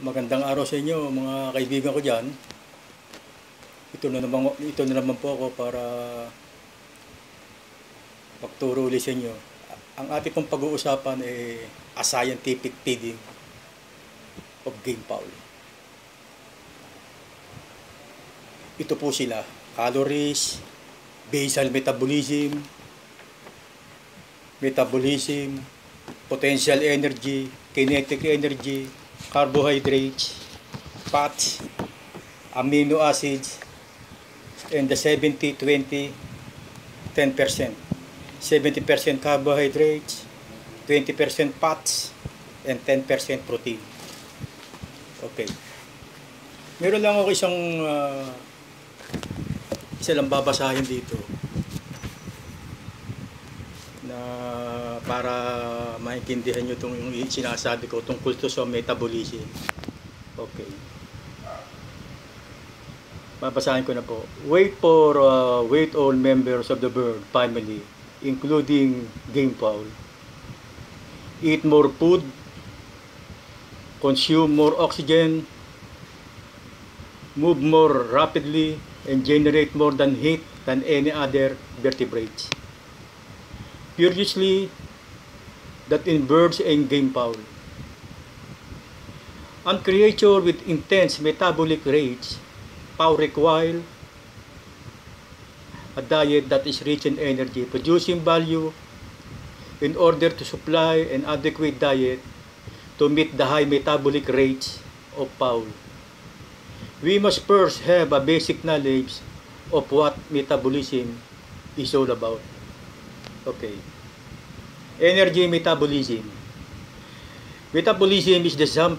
Magandang araw sa inyo mga kaibigan ko dyan. Ito na naman po ako para magturo ulit sa inyo. Ang ating pong pag-uusapan ay a scientific feeding of game fowl. Ito po sila: calories, basal metabolism, potential energy, kinetic energy, carbohydrates, fats, amino acids, and the 70-20-10%. 70% carbohydrates, 20% fats, and 10% protein. Okay. Meron lang ako isa lang babasahin dito na para maintindihan nyo itong yung sinasabi ko tungkol to sa metabolism. Okay. Babasahin ko na po. Wait all members of the bird family, including game fowl. Eat more food, consume more oxygen, move more rapidly, and generate more heat than any other vertebrates. Curiously, that in birds and game fowl. And creature with intense metabolic rates, fowl require a diet that is rich in energy, producing value in order to supply an adequate diet to meet the high metabolic rates of fowl. We must first have a basic knowledge of what metabolism is all about. Okay. Energy metabolism. Metabolism is the sum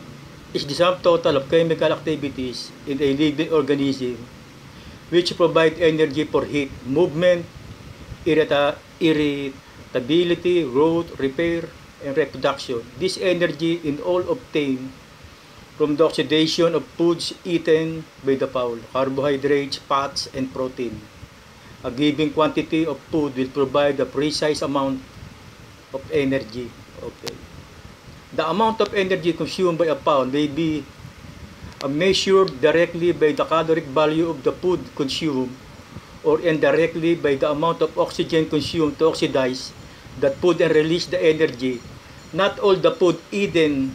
total of chemical activities in a living organism which provide energy for heat, movement, irritability, growth, repair, and reproduction. This energy is all obtained from the oxidation of foods eaten by the fowl, carbohydrates, fats, and protein. A given quantity of food will provide a precise amount of energy. Okay. The amount of energy consumed by a fowl may be measured directly by the caloric value of the food consumed or indirectly by the amount of oxygen consumed to oxidize that food and release the energy. Not all the food eaten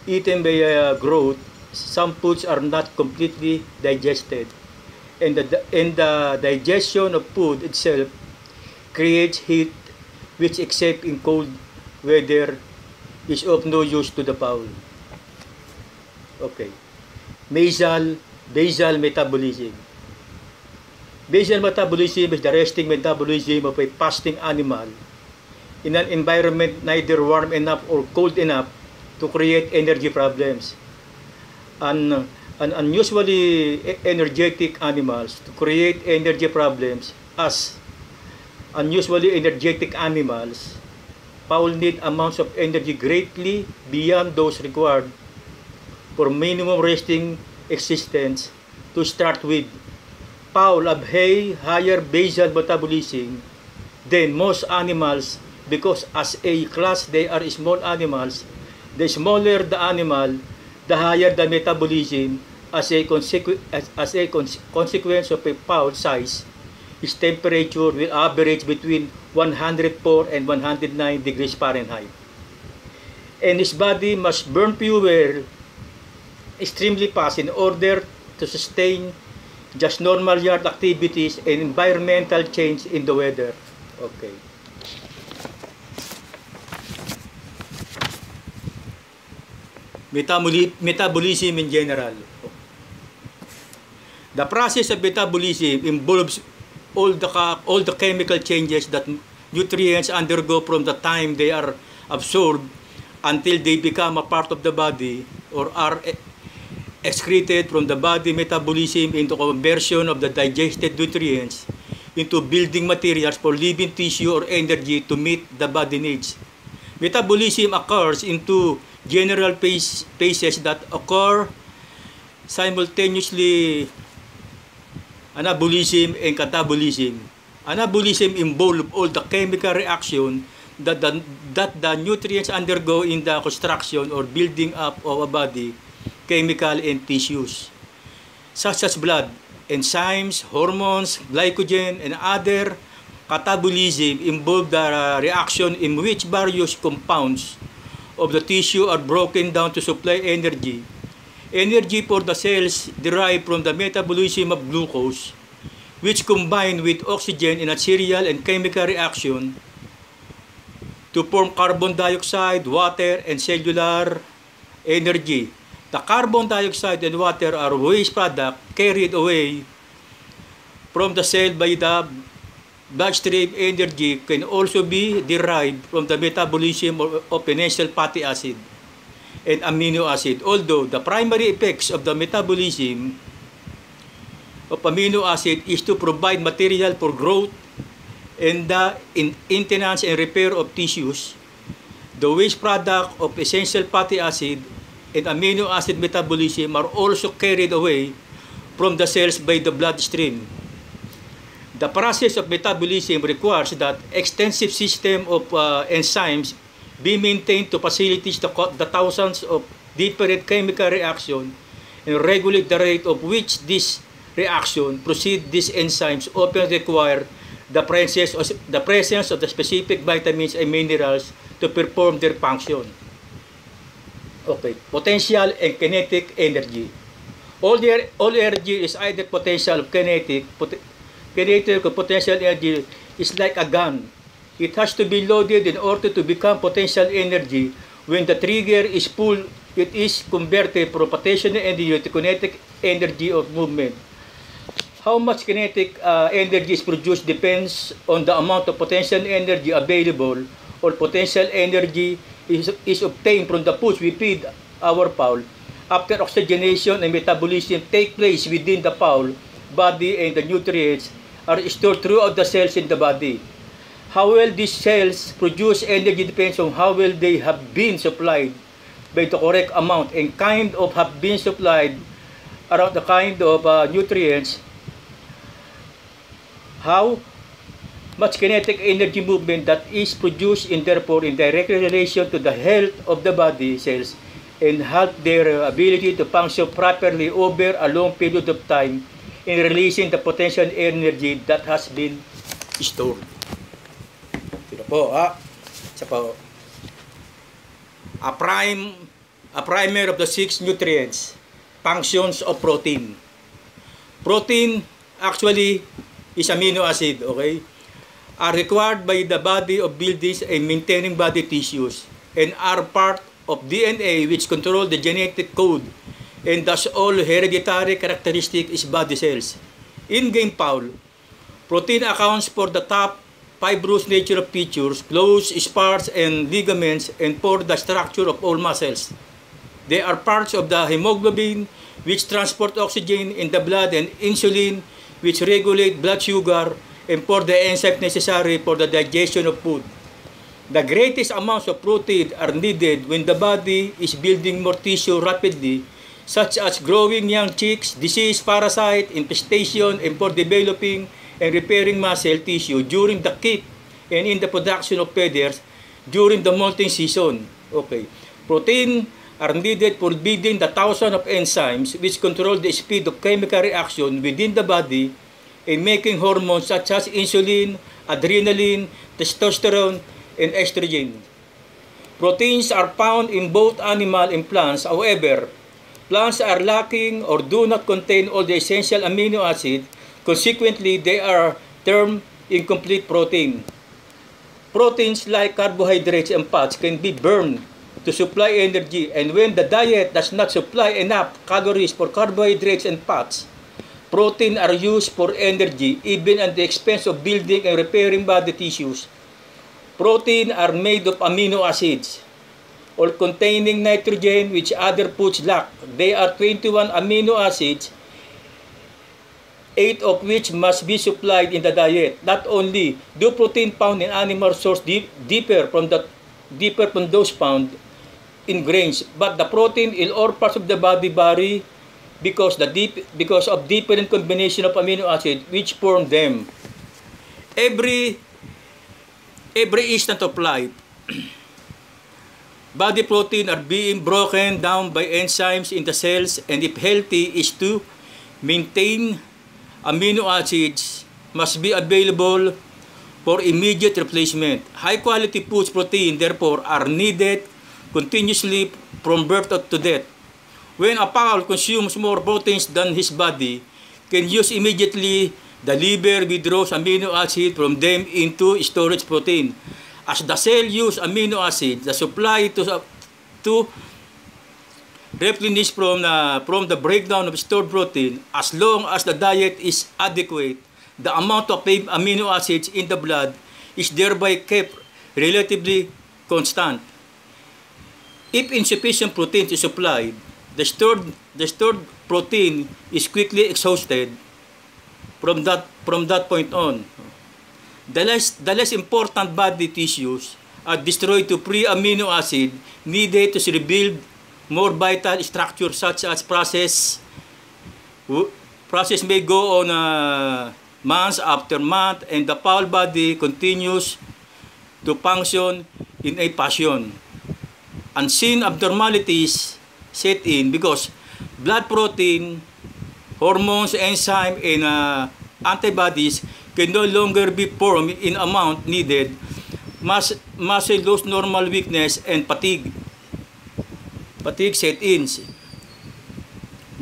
by growth. Some foods are not completely digested, and the digestion of food itself creates heat, which except in cold weather is of no use to the fowl. Okay. Basal metabolism. Basal metabolism is the resting metabolism of a fasting animal in an environment neither warm enough or cold enough to create energy problems. An unusually energetic animals to create energy problems as unusually energetic animals, fowl need amounts of energy greatly beyond those required for minimum resting existence to start with. Fowl have higher basal metabolism than most animals because as a class they are small animals. The smaller the animal, the higher the metabolism. As a consequence of a fowl size, its temperature will average between 104 and 109 degrees Fahrenheit. And its body must burn fuel extremely fast in order to sustain just normal yard activities and environmental change in the weather. Okay. Metabolism in general. The process of metabolism involves all the chemical changes that nutrients undergo from the time they are absorbed until they become a part of the body or are excreted from the body. Metabolism into conversion of the digested nutrients into building materials for living tissue or energy to meet the body needs. Metabolism occurs in two general phases that occur simultaneously: anabolism and catabolism. Anabolism involves all the chemical reaction that the nutrients undergo in the construction or building up of a body chemical in tissues, such as blood, enzymes, hormones, glycogen, and other catabolism involve the reaction in which various compounds of the tissue are broken down to supply energy. Energy for the cells derived from the metabolism of glucose, which combine with oxygen in a serial and chemical reaction to form carbon dioxide, water, and cellular energy. The carbon dioxide and water are waste products carried away from the cell by the bloodstream. Energy can also be derived from the metabolism of essential fatty acid and amino acid, although the primary effects of the metabolism of amino acid is to provide material for growth and the maintenance and repair of tissues. The waste product of essential fatty acid and amino acid metabolism are also carried away from the cells by the bloodstream. The process of metabolism requires that extensive system of enzymes be maintained to facilitate the thousands of different chemical reactions and regulate the rate of which this reaction proceed. These enzymes often require the presence of the specific vitamins and minerals to perform their function. Okay, potential and kinetic energy. All energy is either potential or kinetic. Kinetic or potential energy is like a gun. It has to be loaded in order to become potential energy. When the trigger is pulled, it is converted from potential energy to kinetic energy of movement. How much kinetic energy is produced depends on the amount of potential energy available, or potential energy is obtained from the foods we feed our fowl. After oxygenation and metabolism take place within the fowl body, and the nutrients are stored throughout the cells in the body. How well these cells produce energy depends on how well they have been supplied by the correct amount and kind of have been supplied around the kind of nutrients. How much kinetic energy movement that is produced in therefore in direct relation to the health of the body cells and help their ability to function properly over a long period of time in releasing the potential energy that has been stored. Ito po, isa po. A primer of the 6 nutrients, functions of protein. Protein actually is amino acid, okay? Are required by the body of buildings and maintaining body tissues, and are part of DNA which control the genetic code, and thus all hereditary characteristic is body cells. In game fowl, protein accounts for the top fibrous nature of features, close spars and ligaments, and for the structure of all muscles. They are parts of the hemoglobin which transport oxygen in the blood, and insulin which regulate blood sugar, and for the enzymes necessary for the digestion of food. The greatest amounts of protein are needed when the body is building more tissue rapidly, such as growing young chicks, disease, parasite, infestation, and for developing and repairing muscle tissue during the kit and in the production of feathers during the molting season. Okay. Protein are needed for building the thousands of enzymes which control the speed of chemical reaction within the body and making hormones such as insulin, adrenaline, testosterone, and estrogen. Proteins are found in both animal and plants. However, plants are lacking or do not contain all the essential amino acids. Consequently, they are termed incomplete protein. Proteins like carbohydrates and fats can be burned to supply energy, and when the diet does not supply enough calories for carbohydrates and fats, protein are used for energy even at the expense of building and repairing body tissues. Protein are made of amino acids, all containing nitrogen, which other foods lack. They are 21 amino acids, 8 of which must be supplied in the diet. Not only do protein found in animal source differ from those found in grains, but the protein in all parts of the body vary because of different combination of amino acids which form them. Every instant of life body protein are being broken down by enzymes in the cells, and if healthy is to maintain amino acids must be available for immediate replacement. High quality foods protein therefore are needed continuously from birth to death. When a fowl consumes more proteins than his body can use immediately, the liver withdraws amino acid from them into storage protein. As the cell use amino acid, the supply to replenish from the breakdown of stored protein. As long as the diet is adequate, the amount of amino acids in the blood is thereby kept relatively constant. If insufficient protein is supplied, the stored protein is quickly exhausted from that point on. The less important body tissues are destroyed to free amino acid needed to rebuild more vital structures such as process may go on months after month, and the fowl body continues to function in a fashion. Unseen abnormalities set in because blood protein, hormones, enzyme, and antibodies can no longer be formed in amount needed. Muscle lose normal weakness and fatigue set in.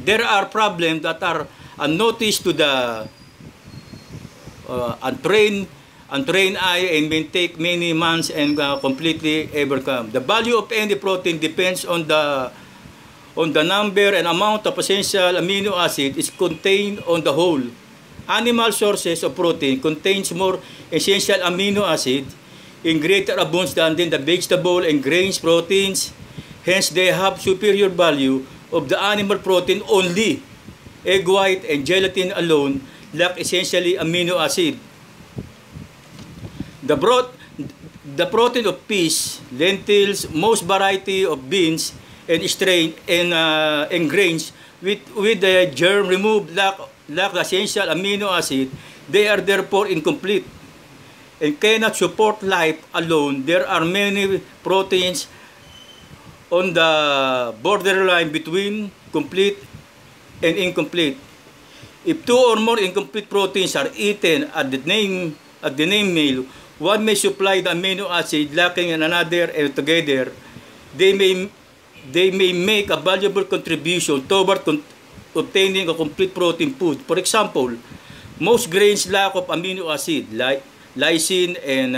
There are problems that are unnoticed to the untrained eye and may take many months and completely overcome. The value of any protein depends on the number and amount of essential amino acid is contained on the whole. Animal sources of protein contains more essential amino acid in greater abundance than the vegetable and grains proteins. Hence, they have superior value of the animal protein only. Egg white and gelatin alone lack essentially amino acid. The protein of peas, lentils, most variety of beans and grains with the germ removed lack the essential amino acid. They are therefore incomplete and cannot support life alone. There are many proteins on the borderline between complete and incomplete. If two or more incomplete proteins are eaten at the name meal, one may supply the amino acid lacking in another, and together they may make a valuable contribution toward obtaining a complete protein food. For example, most grains lack of amino acid like lysine and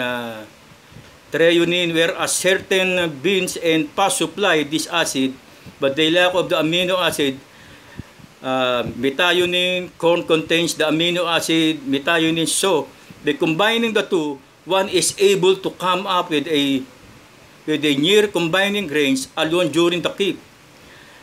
threonine, whereas certain beans and past supply this acid, but they lack of the amino acid methionine. Corn contains the amino acid methionine, so by combining the two, one is able to come up with a near combining grains alone during the keep.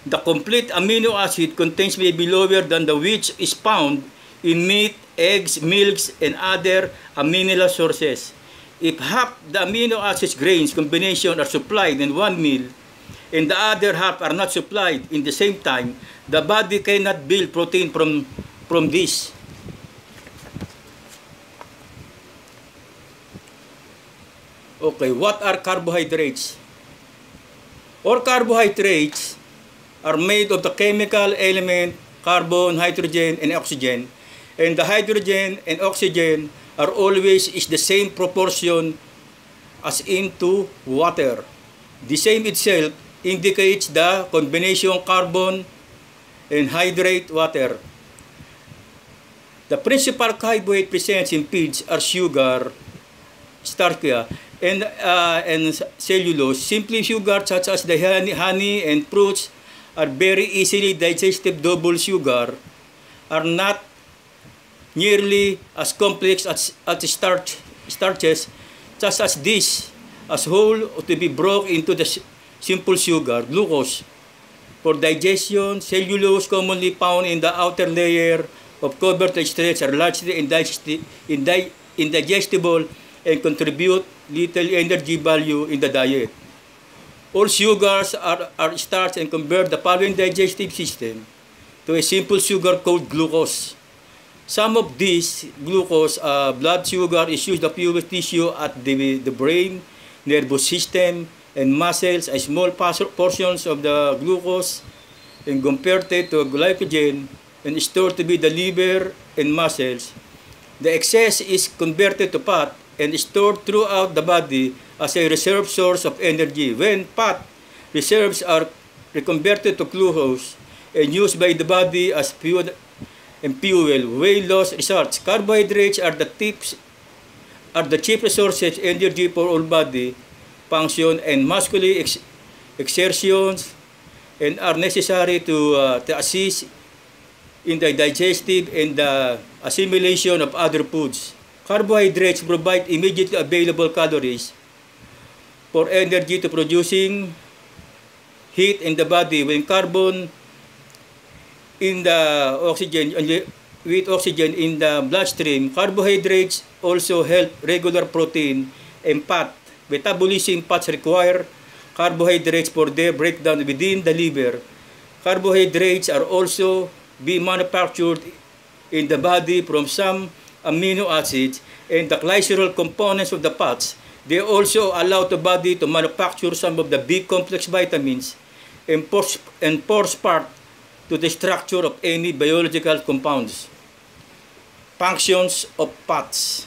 The complete amino acid contains may be lower than the which is found in meat, eggs, milks, and other amino sources. If half the amino acids grains combination are supplied in one meal and the other half are not supplied in the same time, the body cannot build protein from this. Okay, what are carbohydrates? All carbohydrates are made of the chemical element carbon, hydrogen, and oxygen, and the hydrogen and oxygen are always is the same proportion as into water. The same itself indicates the combination carbon and hydrate water. The principal carbohydrate present in feeds are sugar, starch, and cellulose. Simply sugar such as the honey and fruits are very easily digested. Double sugar are not nearly as complex as starches such as this, as whole to be broken into the simple sugar, glucose. For digestion, cellulose commonly found in the outer layer of covered strates are largely indigestible and contribute little energy value in the diet. All sugars are starch and convert the following digestive system to a simple sugar called glucose. Some of this glucose, blood sugar, is used to fuel tissue at the brain, nervous system, and muscles a small portions of the glucose and converted to glycogen and stored to be the liver and muscles. The excess is converted to fat and stored throughout the body as a reserve source of energy. When fat reserves are reconverted to glucose and used by the body as fuel, weight loss results. Carbohydrates are the chief resources of energy for all body function and muscular exertions, and are necessary to assist in the digestive and the assimilation of other foods. Carbohydrates provide immediately available calories for energy to producing heat in the body. When carbon in the oxygen with oxygen in the bloodstream, carbohydrates also help regular protein and fat metabolism. Fats require carbohydrates for their breakdown within the liver. Carbohydrates are also be manufactured in the body from some amino acids and the glycerol components of the fats. They also allow the body to manufacture some of the big complex vitamins and force part to the structure of any biological compounds. Functions of fats.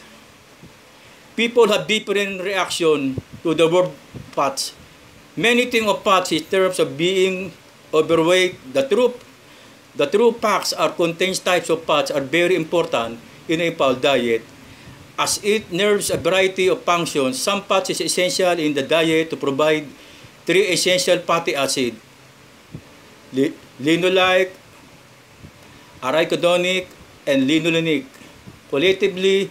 People have different reaction to the word fats. Many think of fats in terms of being overweight. The true facts are contains types of fats are very important in a pulse diet, as it nerves a variety of functions. Some fats is essential in the diet to provide 3 essential fatty acids: linoleic, arachidonic, and linolenic, collectively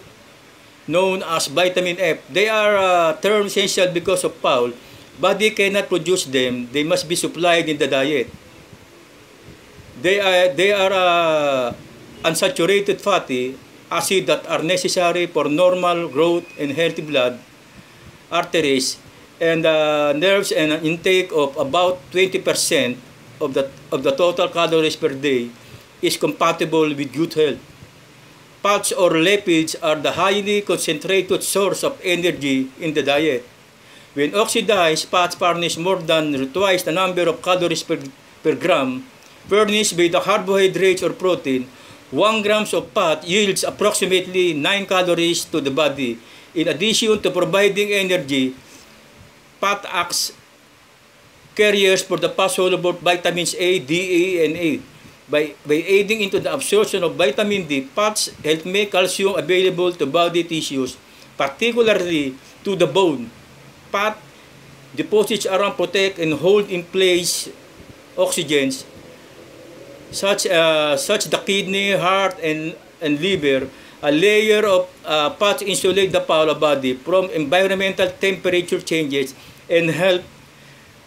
known as vitamin F. They are termed essential because of Paul. Body cannot produce them. They must be supplied in the diet. They are unsaturated fatty acids that are necessary for normal growth and healthy blood arteries and nerves, and an intake of about 20% of the total calories per day is compatible with good health. Fats or lipids are the highly concentrated source of energy in the diet. When oxidized, fats furnish more than twice the number of calories per gram furnished by the carbohydrates or protein. 1 gram of fat yields approximately 9 calories to the body. In addition to providing energy, fat acts carriers for the fat-soluble vitamins A, D, E, and A. By aiding into the absorption of vitamin D, fats help make calcium available to body tissues, particularly to the bone. Fat deposits around protect and hold in place oxygens, such the kidney, heart, and liver. A layer of fats insulate the body from environmental temperature changes and help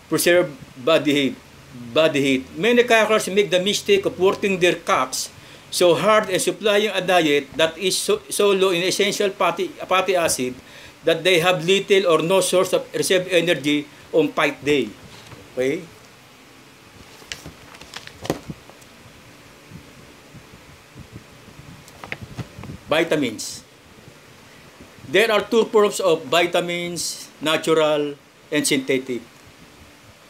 preserve body heat. Many crackers make the mistake of working their cocks so hard and supplying a diet that is so low in essential fatty acid that they have little or no source of reserve energy on fight day. Okay? Vitamins. There are 2 forms of vitamins, natural and synthetic.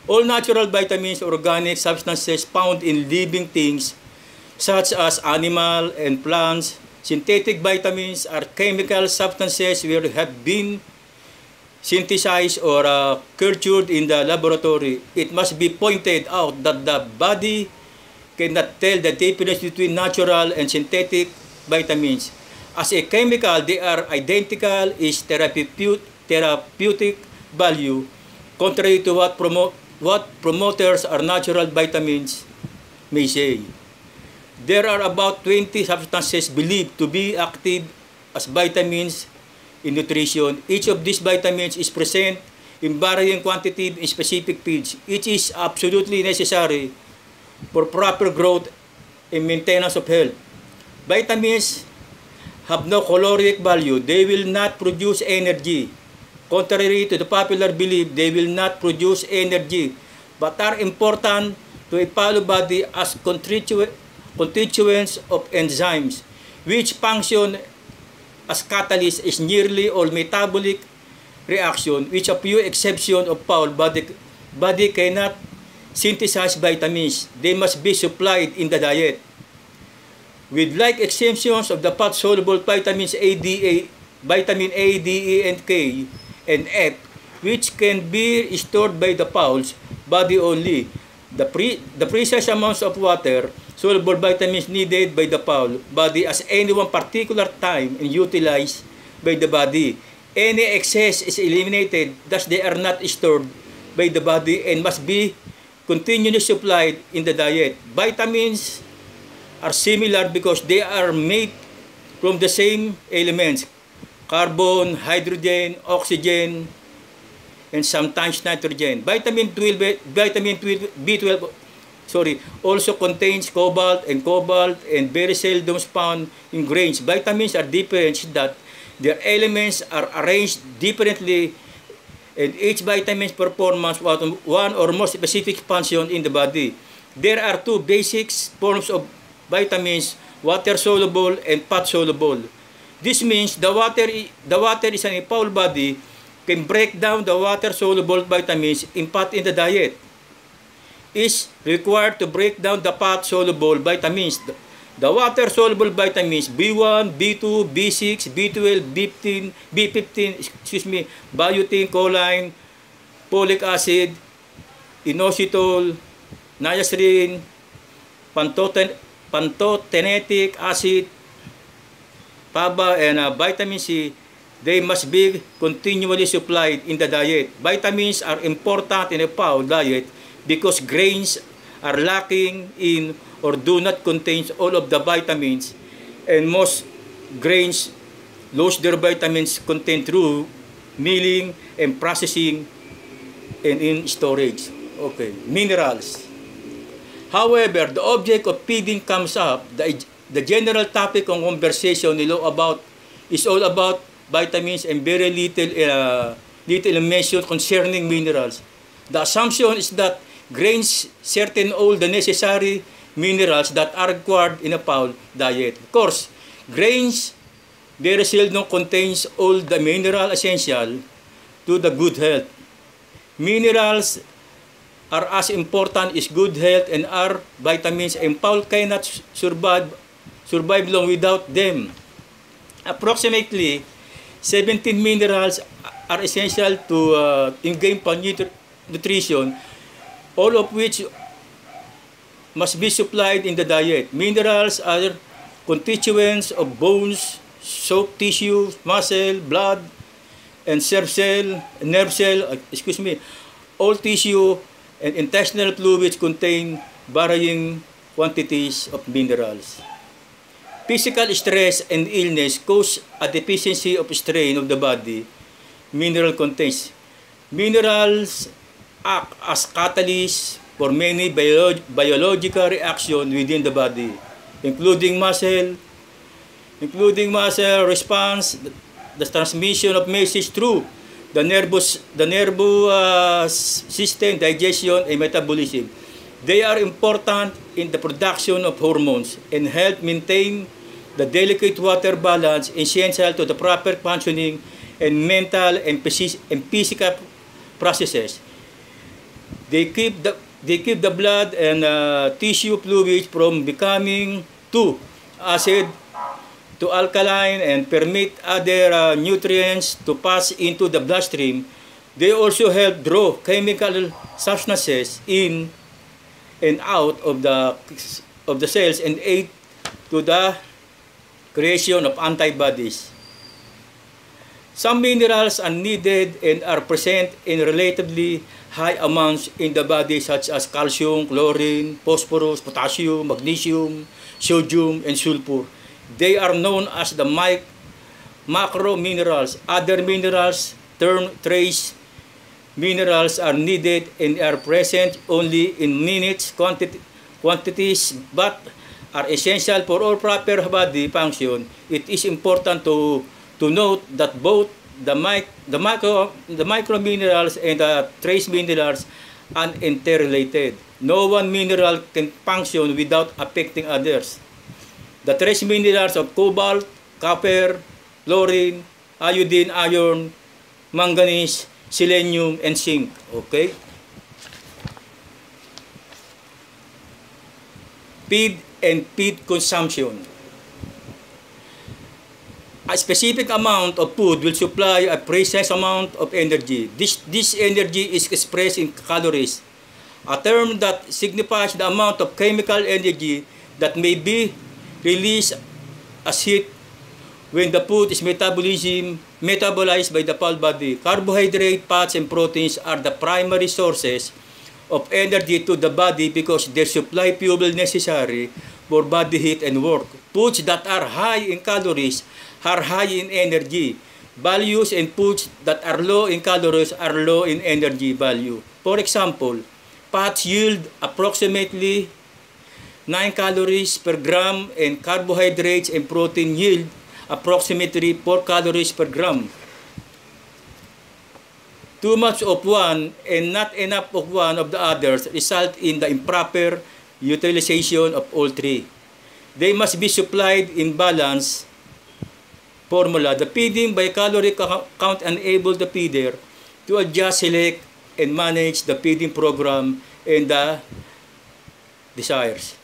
All natural vitamins are organic substances found in living things such as animal and plants. Synthetic vitamins are chemical substances which have been synthesized or cultured in the laboratory. It must be pointed out that the body cannot tell the difference between natural and synthetic vitamins. As a chemical, they are identical in therapeutic value, contrary to what promoters are natural vitamins may say. There are about 20 substances believed to be active as vitamins in nutrition. Each of these vitamins is present in varying quantity in specific feeds. It is absolutely necessary for proper growth and maintenance of health. Vitamins have no caloric value. They will not produce energy. Contrary to the popular belief, they will not produce energy, but are important to a body as constituents of enzymes, which function as catalysts in nearly all metabolic reaction, which a few exception of foul body cannot synthesize vitamins. They must be supplied in the diet. With like exemptions of the fat-soluble vitamins vitamin A, D, E, and K, and F, which can be stored by the fowl's body only. The precise amounts of water soluble vitamins needed by the fowl body at any one particular time and utilized by the body. Any excess is eliminated, thus they are not stored by the body and must be continually supplied in the diet. Vitamins are similar because they are made from the same elements: carbon, hydrogen, oxygen, and sometimes nitrogen. Vitamin B12 also contains cobalt and very seldom found in grains. Vitamins are different that their elements are arranged differently, and each vitamin's performance one or more specific function in the body. There are two basic forms of vitamins: water-soluble and fat-soluble. This means the water is in a fowl body can break down the water-soluble vitamins in fat in the diet. Is required to break down the fat-soluble vitamins. The water-soluble vitamins B1, B2, B6, B12, B15, biotin, choline, folic acid, inositol, niacin, pantothenic acid, PABA, and vitamin C, they must be continually supplied in the diet. Vitamins are important in a fowl diet because grains are lacking in or do not contain all of the vitamins, and most grains lose their vitamins content through milling and processing and in storage. Okay, minerals. However, the object of feeding comes up. The general topic of conversation is all about vitamins and very little mention concerning minerals. The assumption is that grains certain all the necessary minerals that are required in a fowl diet. Of course, grains very seldom contains all the mineral essential to the good health. Minerals are as important as good health and are vitamins, and fowl cannot survive long without them. Approximately 17 minerals are essential to in-game nutrition, all of which must be supplied in the diet. Minerals are constituents of bones, soft tissue, muscle, blood, and nerve cell. All tissue and intestinal fluids contain varying quantities of minerals. Physical stress and illness cause a deficiency of strain of the body. Mineral contains. Minerals act as catalysts for many biological reactions within the body, including muscle response, the transmission of message through the nervous system, digestion, and metabolism. They are important in the production of hormones and help maintain the delicate water balance essential to the proper functioning and mental and physical processes. They keep the blood and tissue fluids from becoming too acid to alkaline and permit other nutrients to pass into the bloodstream. They also help draw chemical substances in and out of the cells and aid to the creation of antibodies. Some minerals are needed and are present in relatively high amounts in the body, such as calcium, chlorine, phosphorus, potassium, magnesium, sodium, and sulfur. They are known as the macro minerals. Other minerals, termed trace minerals, are needed and are present only in minute quantities but are essential for all proper body function. It is important to note that both the micro minerals and the trace minerals are interrelated. No one mineral can function without affecting others. The trace minerals of cobalt, copper, chlorine, iodine, iron, manganese, selenium, and zinc. Okay? Feed and feed consumption. A specific amount of food will supply a precise amount of energy. This energy is expressed in calories, a term that signifies the amount of chemical energy that may be released as heat when the food is metabolized by the foul body. Carbohydrate, fats, and proteins are the primary sources of energy to the body because they supply fuel necessary for body heat and work. Foods that are high in calories are high in energy values, and foods that are low in calories are low in energy value. For example, fats yield approximately 9 calories per gram, and carbohydrates and protein yield approximately 4 calories per gram. Too much of one and not enough of one of the others result in the improper utilization of all three. They must be supplied in balance formula. The feeding by calorie count enables the feeder to adjust, select, and manage the feeding program and the desires.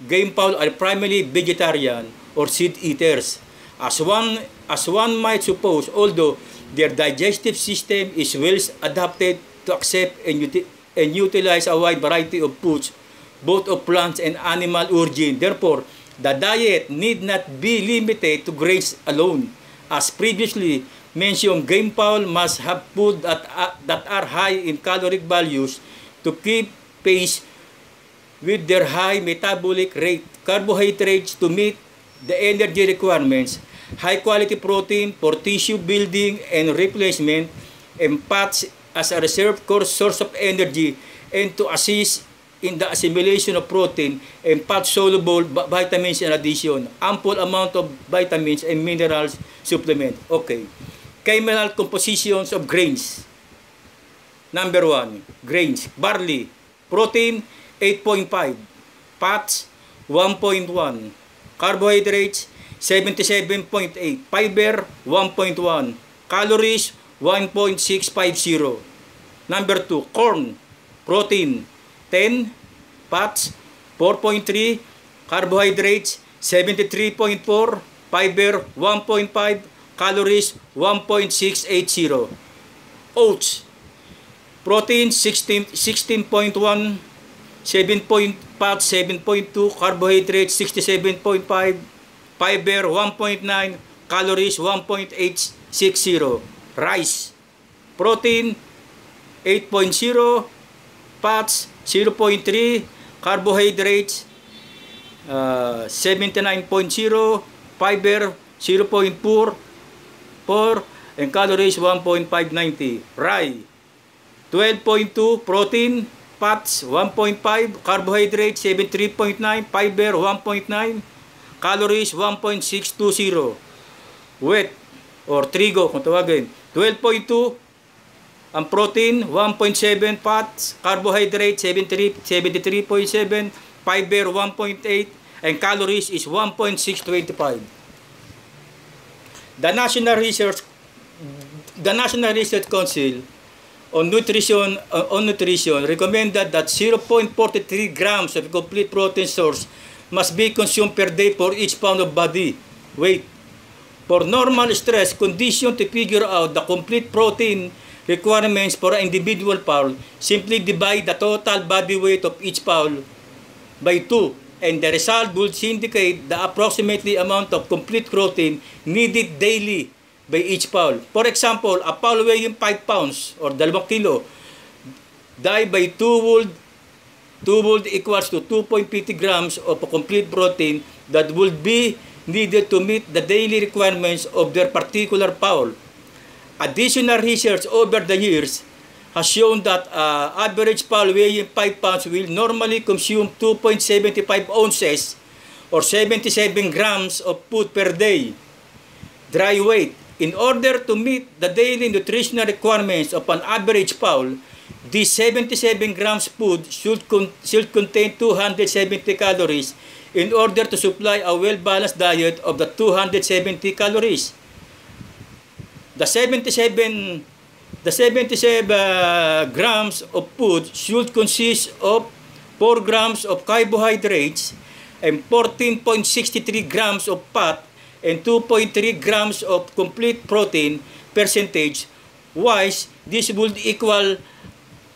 Game fowl are primarily vegetarian or seed eaters. As one might suppose, although their digestive system is well adapted to accept and utilize a wide variety of foods, both of plants and animal origin. Therefore, the diet need not be limited to grains alone. As previously mentioned, game fowl must have food that are high in caloric values to keep pace with their high metabolic rate, carbohydrates to meet the energy requirements, high quality protein for tissue building and replacement, and fats as a reserve source of energy and to assist in the assimilation of protein and fat-soluble vitamins in addition. Ample amount of vitamins and minerals supplement. Okay. Chemical compositions of grains. Number 1, grains. Barley, protein 8.5, fats 1.1, carbohydrates 77.8, fiber 1.1, calories 1.650. Number 2, corn, protein 10, fats 4.3, carbohydrates 73.4, fiber 1.5, calories 1.680. Oats, protein 16.1, fats 7.2, carbohydrates 67.5, fiber 1.9, calories 1.860. Rice, protein 8.0, fats 0.3, carbohydrates 79.0, fiber 0.4, and calories 1.590. Rye, 12.2, protein, fats 1.5, carbohydrates 73.9, fiber 1.9, calories 1.620. Wheat or trigo kung tawagin, 12.2 ang protein, 1.7 fats, carbohydrates 73.7, fiber 1.8, and calories is 1.625. The National Research Council on Nutrition recommended that 0.43 grams of complete protein source must be consumed per day for each pound of body weight. For normal stress condition, to figure out the complete protein requirements for an individual fowl, simply divide the total body weight of each fowl by 2, and the result would indicate the approximately amount of complete protein needed daily by each fowl. For example, a fowl weighing 5 pounds or 2 kilo, divide by 2 would equals to 2.50 grams of a complete protein that would be needed to meet the daily requirements of their particular fowl. Additional research over the years has shown that average fowl weighing 5 pounds will normally consume 2.75 ounces or 77 grams of food per day. Dry weight. In order to meet the daily nutritional requirements of an average fowl, this 77 grams food should contain 270 calories in order to supply a well-balanced diet of the 270 calories. The 77 The 77 grams of food should consist of 4 grams of carbohydrates and 14.63 grams of fat and 2.3 grams of complete protein percentage. Wise, this would equal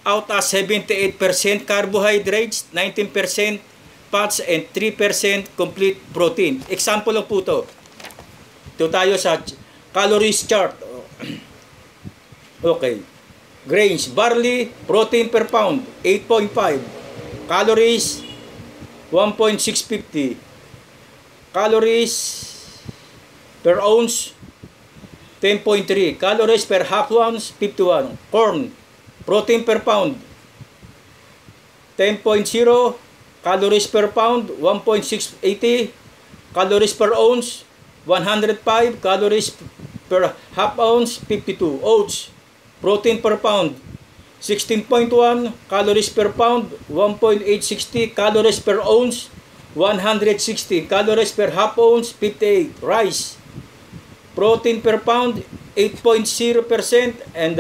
out as 78% carbohydrates, 19% fats, and 3% complete protein. Example lang po ito. Ito tayo sa calories chart. Okay. Grains, barley, protein per pound, 8.5. Calories, 1.650. Calories per ounce, 10.3. Calories per half ounce, 51. Corn, protein per pound, 10.0. Calories per pound, 1.680. Calories per ounce, 105. Calories per half ounce, 52. Oats, protein per pound, 16.1. Calories per pound, 1.860. Calories per ounce, 160. Calories per half ounce, 58. Rice, protein per pound, 8.0%, and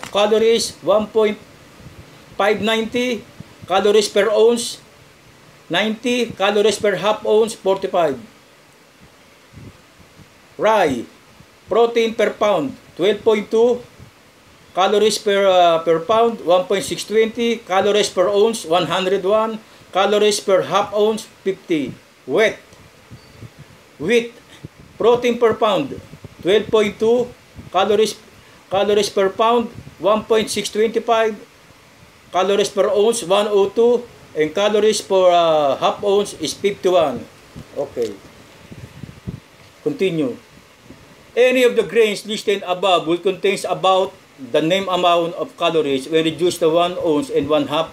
calories, 1.590. Calories per ounce, 90. Calories per half ounce, 45. Rye, protein per pound, 12.2. Calories per pound, 1.620. Calories per ounce, 101. Calories per half ounce, 50. Wheat, protein per pound, 12.2. Calories per pound, 1.625. Calories per ounce, 102. And calories per half ounce is 51. Okay. Continue. Any of the grains listed above will contain about the named amount of calories when reduced to 1 ounce and 1/2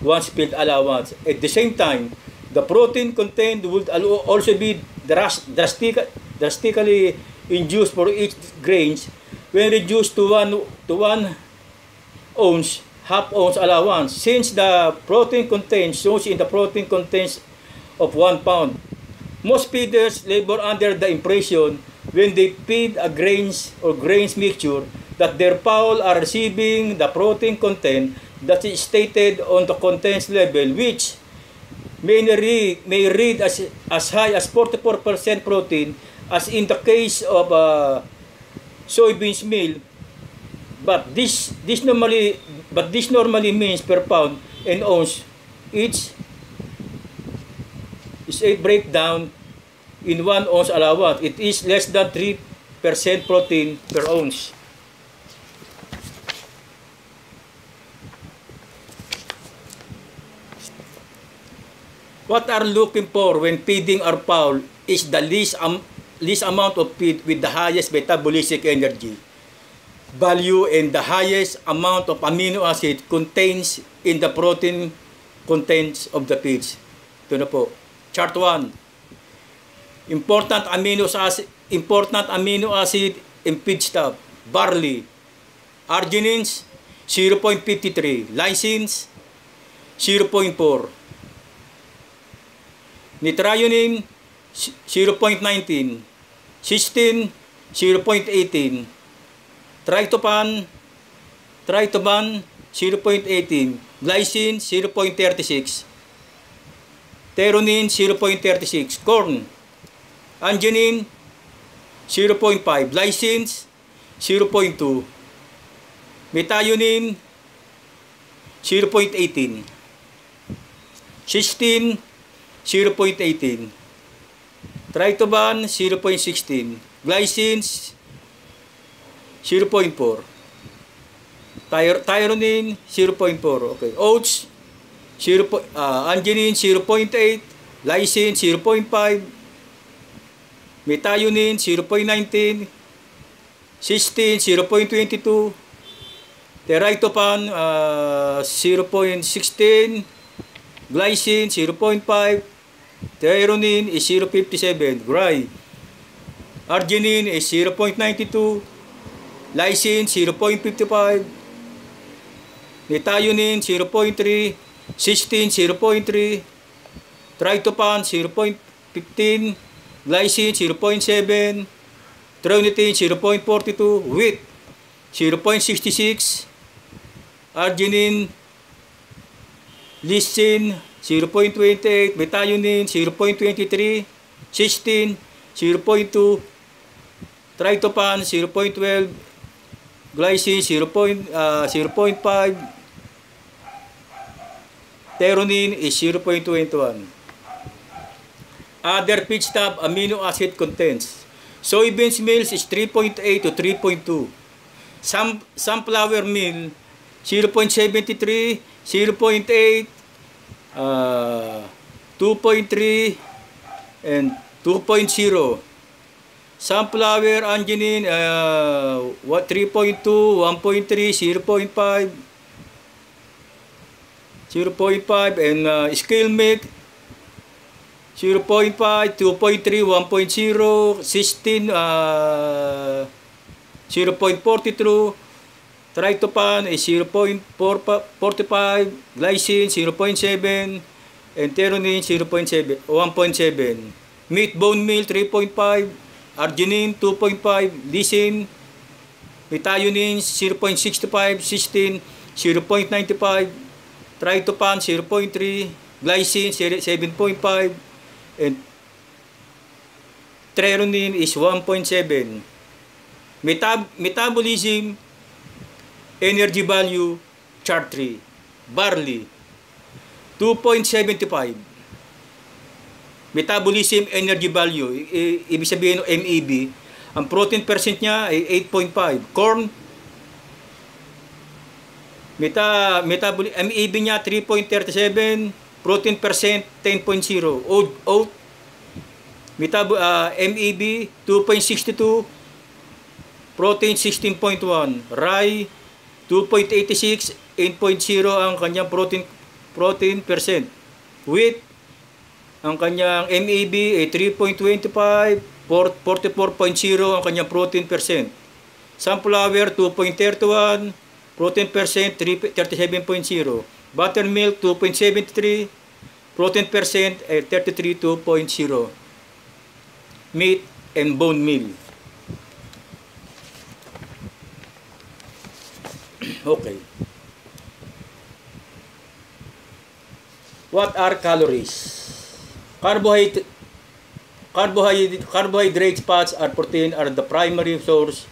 one's field allowance. At the same time, the protein contained would also be drastically induced for each grains when reduced to 1 ounce, half ounce allowance, since the protein contains shows in the protein contains of 1 pound. Most feeders labor under the impression when they feed a grains or grains mixture that their fowl are receiving the protein content that is stated on the contents label, which may read as high as 44% protein, as in the case of soybeans meal. But this normally means per pound and ounce each is a breakdown in 1 ounce allowance. It is less than 3% protein per ounce. What are looking for when feeding our fowl is the least amount of feed with the highest metabolic energy value and the highest amount of amino acid contains in the protein contents of the feeds. Ito na po. Chart 1. Important amino acid in feedstuff. Barley. Arginines 0.53. Lysines 0.4. Methionine 0.19. Cysteine 0.18. Tryptophan 0.18. Glycine 0.36. Threonine 0.36. Corn. Arginine 0.5. Lysines 0.2. Methionine 0.18. Cysteine 0.18. Tryptophan 0.16. Glycines 0.4. Threonine 0.4. Okay. Oats arginine 0.8. Lysine 0.5. Methionine 0.19. Cysteine 0.22. Tryptophan 0.16. Glycine 0.5. Threonine is 0.57. Rye. Arginine is 0.92. Lysine 0.55. Methionine 0.3. Cysteine 0.3. Tryptophan 0.15. Glycine 0.7. Threonine 0.42. Wheat 0.66, arginine, lysine 0.28, methionine 0.23, cysteine 0.2, tryptophan 0.12, glycine 0.5, threonine is 0.21. Other feedstuff amino acid contents. Soybeans meal is 3.8 to 3.2. Sunflower meal 0.73, 0.8, 2.3, and 2.0. Sunflower arginine 3.2, 1.3, 0.5, 0.5, and scale milk 0.5, 2.3, 1.0, cysteine 0.42, tryptophan is 0.45, glycine 0.7, and threonine 1.7. Meat bone meal 3.5, arginine 2.5, lysine, methionine 0.65, cysteine 0.95, tryptophan 0.3, glycine 7.5, and threonine is 1.7. Metabolism, energy value, chart 3. Barley 2.75. Metabolism, energy value, ibig sabihin ng MEB, ang protein percent niya ay 8.5. Corn, MEB niya 3.37, protein percent 10.0. Oat, MEB 2.62, protein 16.1. Rye 2.86, 8.0 ang kanyang protein percent. Wheat, ang kanyang MEB ay 3.25, 44.0 ang kanyang protein percent. Sunflower 2.31, protein percent 37.0. Buttermilk 2.73, protein percent ay 33.0. Meat and bone meal. Okay. What are calories? Carbohydrates, fats, or protein are the primary source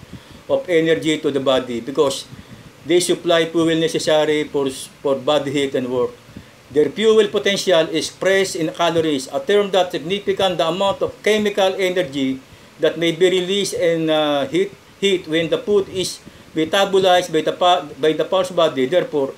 of energy to the body because they supply fuel necessary for body heat and work. Their fuel potential is expressed in calories, a term that signifies the amount of chemical energy that may be released in heat when the food is metabolized by the parts body. Therefore,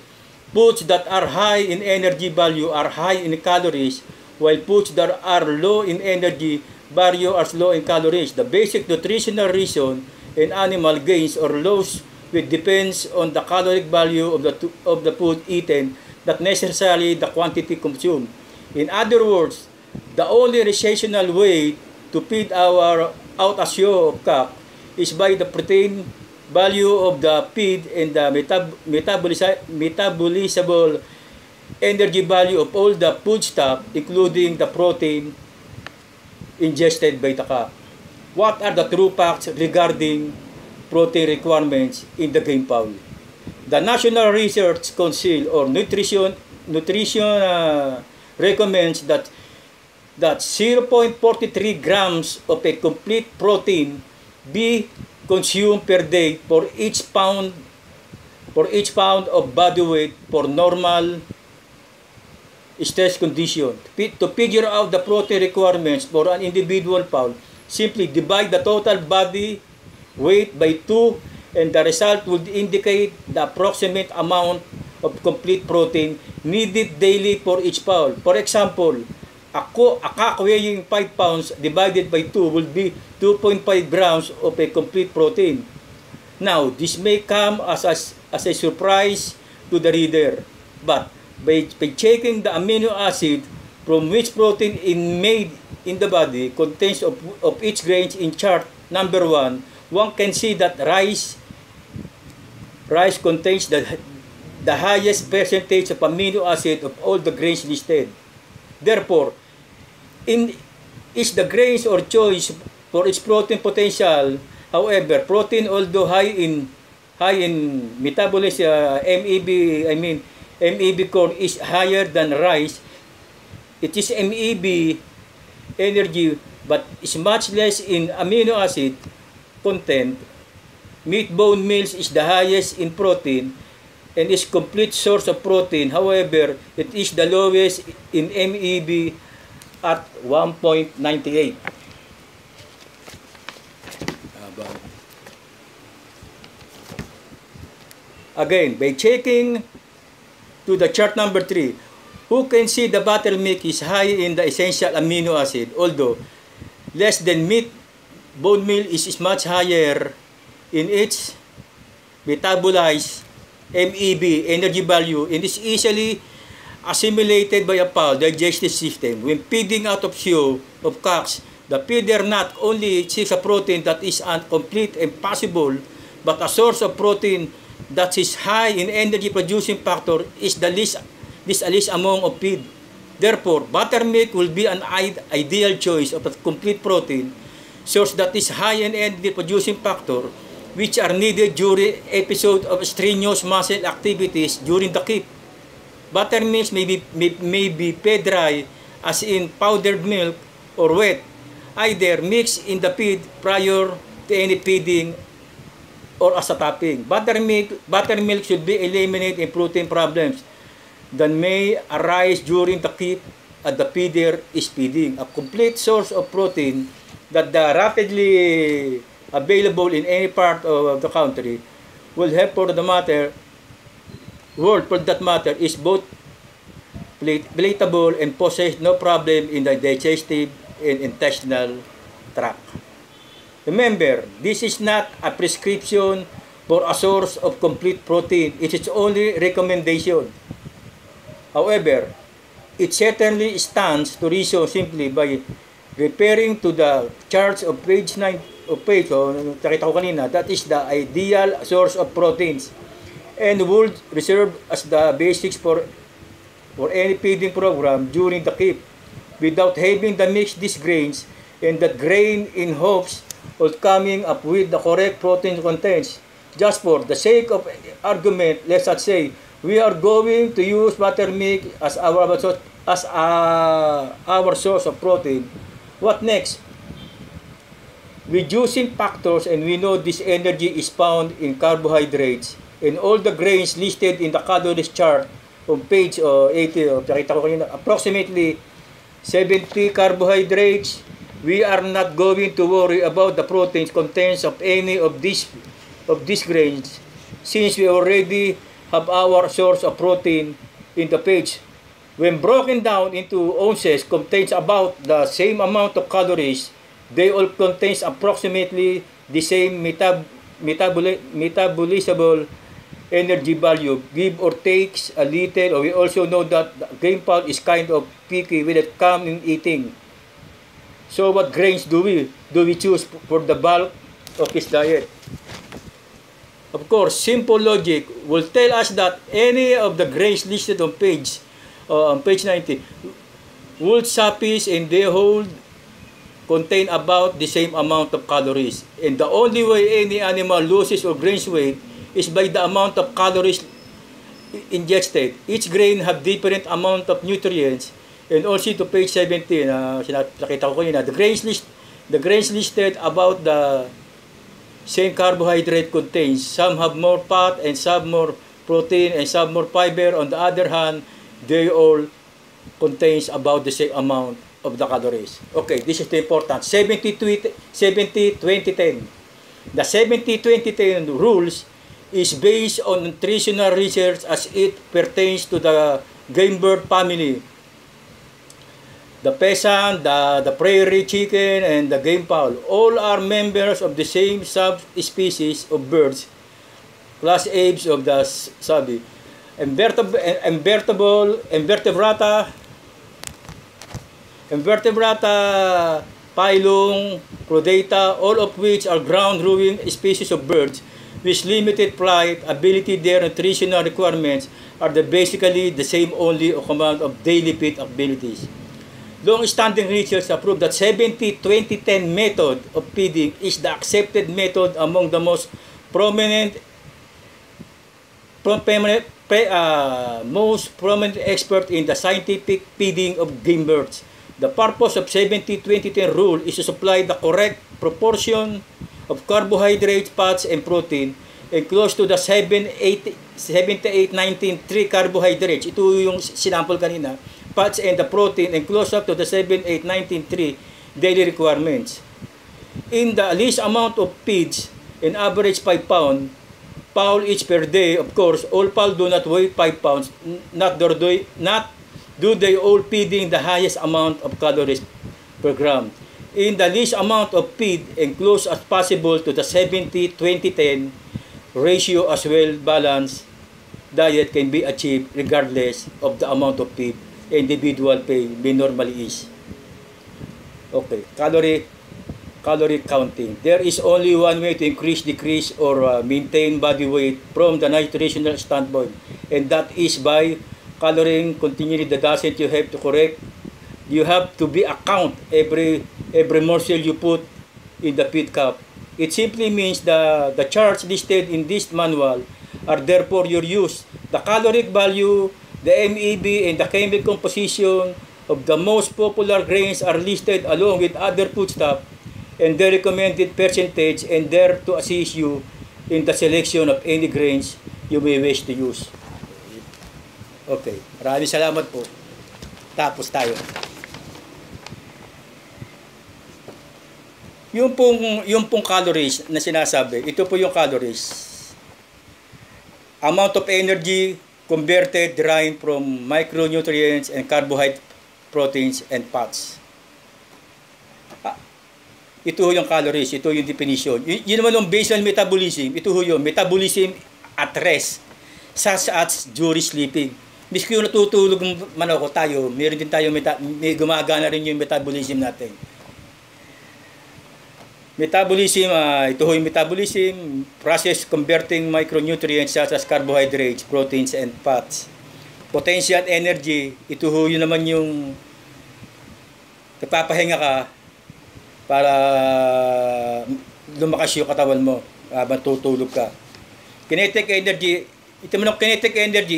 foods that are high in energy value are high in calories, while foods that are low in energy value are low in calories. The basic nutritional reason in animal gains or loss which depends on the caloric value of the food eaten, not necessarily the quantity consumed. In other words, the only rational way to feed out a show of cock is by the protein value of the feed and the metabolizable energy value of all the foodstuff, including the protein ingested by the cock. What are the true facts regarding protein requirements in the game fowl? The National Research Council or Nutrition recommends that 0.43 grams of a complete protein be consumed per day for each pound of body weight for normal stress condition. To figure out the protein requirements for an individual fowl, simply divide the total body weight by 2 and the result would indicate the approximate amount of complete protein needed daily for each fowl. For example, a cock weighing 5 pounds divided by 2 will be 2.5 grams of a complete protein. Now, this may come as a surprise to the reader, but by checking the amino acid from which protein is made in the body contains of each grain in chart number 1, one can see that rice contains the highest percentage of amino acid of all the grains listed. Therefore, is the grains or choice for its protein potential. However, protein, although high high in metabolism, MEB corn is higher than rice. It is MEB energy, but is much less in amino acid content. Meat bone meals is the highest in protein and is complete source of protein. However, it is the lowest in MEB at 1.98. Again, by checking to the chart number 3, who can see the buttermilk is high in the essential amino acid, although less than meat, bone meal is much higher in its metabolized MEB, energy value, and is easily assimilated by a fowl digestive system. When feeding out of show of cocks, the feeder not only seeks a protein that is incomplete and possible, but a source of protein that is high in energy producing factor is the least among of feed. Therefore, buttermilk will be an ideal choice of a complete protein source that is high in energy producing factor, which are needed during episode of strenuous muscle activities during the keep. Buttermilk may be fed dry, as in powdered milk, or wet, either mixed in the feed prior to any feeding or as a topping. Buttermilk should be eliminated in protein problems that may arise during the keep at the feeder is feeding. A complete source of protein that the rapidly available in any part of the country will help for the matter world for that matter is both palatable and possess no problem in the digestive and intestinal tract. Remember, this is not a prescription for a source of complete protein. It is only recommendation. However, it certainly stands to reason simply by referring to the charts of page 9 of page, nakita ko kanina, that is the ideal source of proteins and would reserve as the basics for any feeding program during the keep without having to mix these grains and that grain in hopes of coming up with the correct protein contents. Just for the sake of argument, let's say we are going to use buttermilk as our source of protein. What next? Reducing factors, and we know this energy is found in carbohydrates and all the grains listed in the calories chart on page 80. Nakita ko kanina, approximately 70 carbohydrates. We are not going to worry about the proteins contents of any of these grains since we already have our source of protein in the page. When broken down into ounces, contains about the same amount of calories. They all contains approximately the same metabolizable energy value, give or takes a little. Or we also know that the grain fowl is kind of picky when it comes in eating. So what grains do we choose for the bulk of his diet? Of course, simple logic will tell us that any of the grains listed on page 90 would suffice and they hold contain about the same amount of calories. And the only way any animal loses or gains weight is by the amount of calories ingested. Each grain have different amount of nutrients. And also to page 17, nakita ko yun, the grains listed about the same carbohydrate contains. Some have more fat and some more protein and some more fiber. On the other hand, they all contains about the same amount of the calories. Okay, this is the important. 70-20-10. The 70-20-10 rules is based on nutritional research as it pertains to the game bird family. The pheasant, the prairie chicken, and the game fowl, all are members of the same subspecies of birds, class apes of the sabi. Invertebrata, Pilong, Chordata, all of which are ground-ruling species of birds with limited flight ability. Their nutritional requirements are basically the same, only a command of daily feed abilities. Long-standing research have proved that 70-20-10 method of feeding is the accepted method among the most prominent most prominent expert in the scientific feeding of game birds. The purpose of 70-20-10 rule is to supply the correct proportion of carbohydrates, fats, and protein, and close to the 78-19-3 carbohydrates. Ito yung sinample kanina. Fats and the protein, and close up to the 78-19-3 daily requirements. In the least amount of feeds, in average 5 pounds, fowl each per day. Of course, all fowl do not weigh 5 pounds, not do they all feeding the highest amount of calories per gram. In the least amount of feed and close as possible to the 70-20-10 ratio as well balanced diet can be achieved regardless of the amount of feed individual may normally is. Okay, calorie counting. There is only one way to increase, decrease, or maintain body weight from the nutritional standpoint, and that is by caloring continually. The doesn't you have to correct. You have to be account every morsel you put in the feed cup. It simply means the charts listed in this manual are therefore your use. The caloric value, the MEB, and the chemical composition of the most popular grains are listed along with other foodstuff and their recommended percentage, and there to assist you in the selection of any grains you may wish to use. Okay, maraming salamat po. Tapos tayo. Yung pong calories na sinasabi, ito po yung calories. Amount of energy converted derived from micronutrients and carbohydrates, proteins, and fats. Ito yung calories, ito yung definition. Yun naman yung basal metabolism, ito yung metabolism at rest, such as during sleeping. Miski yung natutulog man ako tayo, meron din tayo, may gumagana rin yung metabolism natin. Metabolism, ito yung metabolism, process converting micronutrients such as carbohydrates, proteins, and fats. Potential energy, ito yun naman yung nagpapahinga ka, para lumakas yung katawan mo habang tutulog ka. Kinetic energy,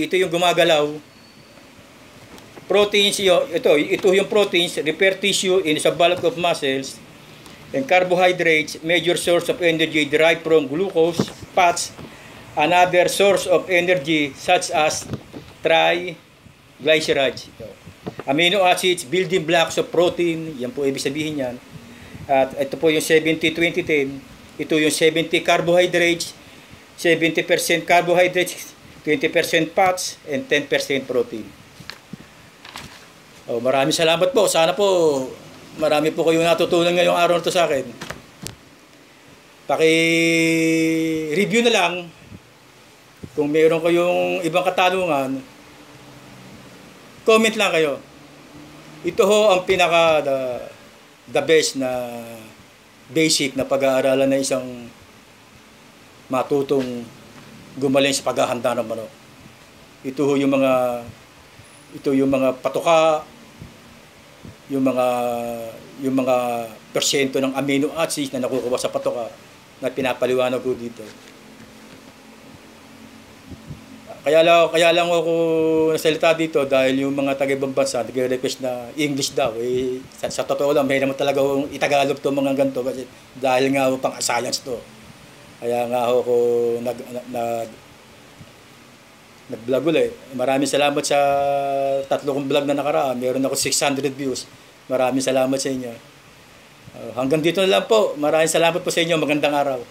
ito yung gumagalaw. Proteins, ito yung proteins, repair tissue in the bulk of muscles, and carbohydrates, major source of energy derived from glucose, fats, another source of energy such as triglycerides. Amino acids, building blocks of protein, yan po ibig sabihin yan. At ito po yung 70-20-10. Ito yung 70 carbohydrates, 70% carbohydrates, 20% fats, and 10% protein. Maraming salamat po. Sana po marami po kayong natutunan ngayong araw na ito sa akin. Paki-review na lang. Kung mayroon kayong ibang katanungan, comment lang kayo. Ito ho ang pinaka the best na basic na pag-aaralan na isang matutong gumaling sa paghahanda ng manok. Ito yung mga patuka, yung mga persyento ng amino acids na nakukuha sa patuka na pinapaliwanag ko dito. Kaya lang ako nasalita dito dahil yung mga taga-ibang bansa nagre-request na English daw. Sa totoo lang, may naman talaga akong itagalog to mga ganito kasi dahil nga ako pang science to. Kaya nga ako nag-vlog ulit. Maraming salamat sa 3 kong vlog na nakaraan. Meron ako 600 views. Maraming salamat sa inyo. Hanggang dito na lang po. Maraming salamat po sa inyo. Magandang araw.